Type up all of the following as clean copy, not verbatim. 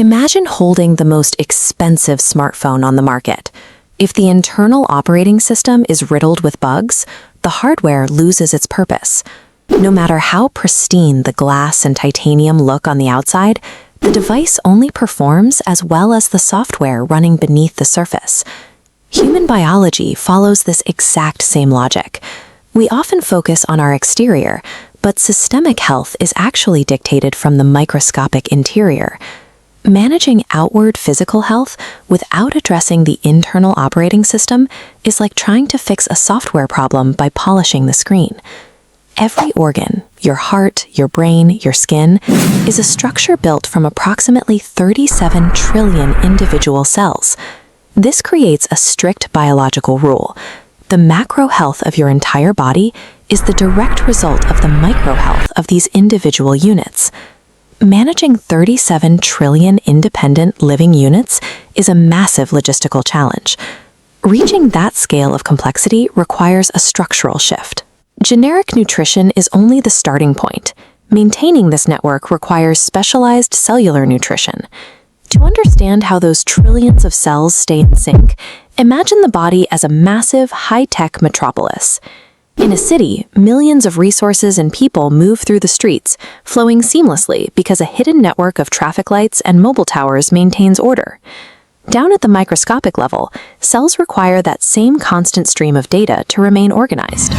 Imagine holding the most expensive smartphone on the market. If the internal operating system is riddled with bugs, the hardware loses its purpose. No matter how pristine the glass and titanium look on the outside, the device only performs as well as the software running beneath the surface. Human biology follows this exact same logic. We often focus on our exterior, but systemic health is actually dictated from the microscopic interior. Managing outward physical health without addressing the internal operating system is like trying to fix a software problem by polishing the screen. Every organ, your heart, your brain, your skin, is a structure built from approximately 37 trillion individual cells. This creates a strict biological rule. The macro health of your entire body is the direct result of the micro health of these individual units. Managing 37 trillion independent living units is a massive logistical challenge. Reaching that scale of complexity requires a structural shift. Generic nutrition is only the starting point. Maintaining this network requires specialized cellular nutrition. To understand how those trillions of cells stay in sync, imagine the body as a massive, high-tech metropolis. In a city, millions of resources and people move through the streets, flowing seamlessly because a hidden network of traffic lights and mobile towers maintains order. Down at the microscopic level, cells require that same constant stream of data to remain organized.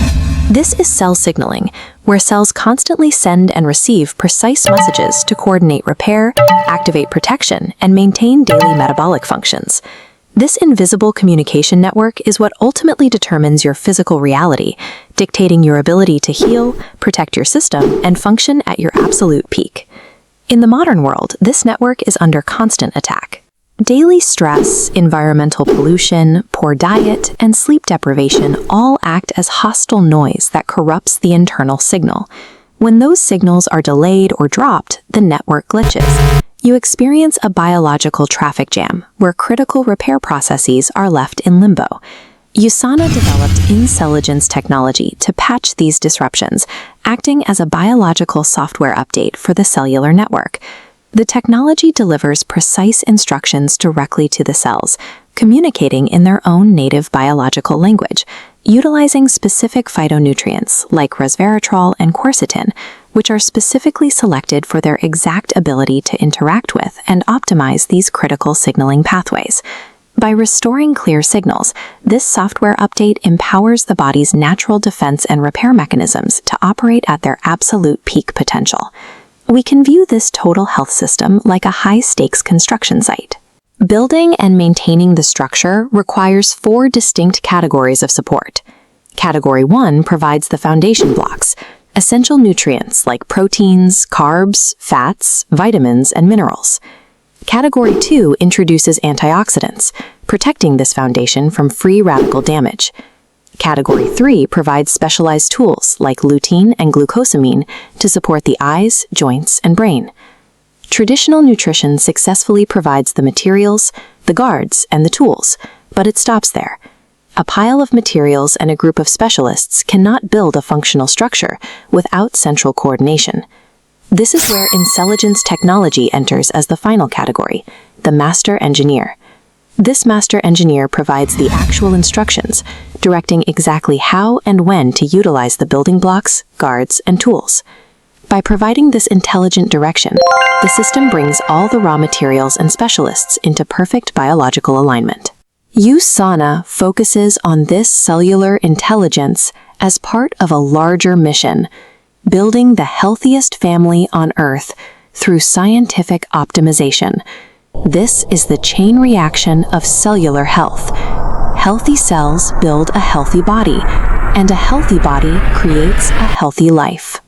This is cell signaling, where cells constantly send and receive precise messages to coordinate repair, activate protection, and maintain daily metabolic functions. This invisible communication network is what ultimately determines your physical reality, dictating your ability to heal, protect your system, and function at your absolute peak. In the modern world, this network is under constant attack. Daily stress, environmental pollution, poor diet, and sleep deprivation all act as hostile noise that corrupts the internal signal. When those signals are delayed or dropped, the network glitches. You experience a biological traffic jam, where critical repair processes are left in limbo. USANA developed InCelligence Technology to patch these disruptions, acting as a biological software update for the cellular network. The technology delivers precise instructions directly to the cells, communicating in their own native biological language, utilizing specific phytonutrients like resveratrol and quercetin, which are specifically selected for their exact ability to interact with and optimize these critical signaling pathways. By restoring clear signals, this software update empowers the body's natural defense and repair mechanisms to operate at their absolute peak potential. We can view this total health system like a high-stakes construction site. Building and maintaining the structure requires 4 distinct categories of support. Category 1 provides the foundation blocks, essential nutrients like proteins, carbs, fats, vitamins, and minerals. Category 2 introduces antioxidants, protecting this foundation from free radical damage. Category 3 provides specialized tools like lutein and glucosamine to support the eyes, joints, and brain. Traditional nutrition successfully provides the materials, the guards, and the tools, but it stops there. A pile of materials and a group of specialists cannot build a functional structure without central coordination. This is where InCelligence Technology enters as the final category, the master engineer. This master engineer provides the actual instructions, directing exactly how and when to utilize the building blocks, guards, and tools. By providing this intelligent direction, the system brings all the raw materials and specialists into perfect biological alignment. USANA focuses on this cellular intelligence as part of a larger mission, building the healthiest family on Earth through scientific optimization. This is the chain reaction of cellular health. Healthy cells build a healthy body, and a healthy body creates a healthy life.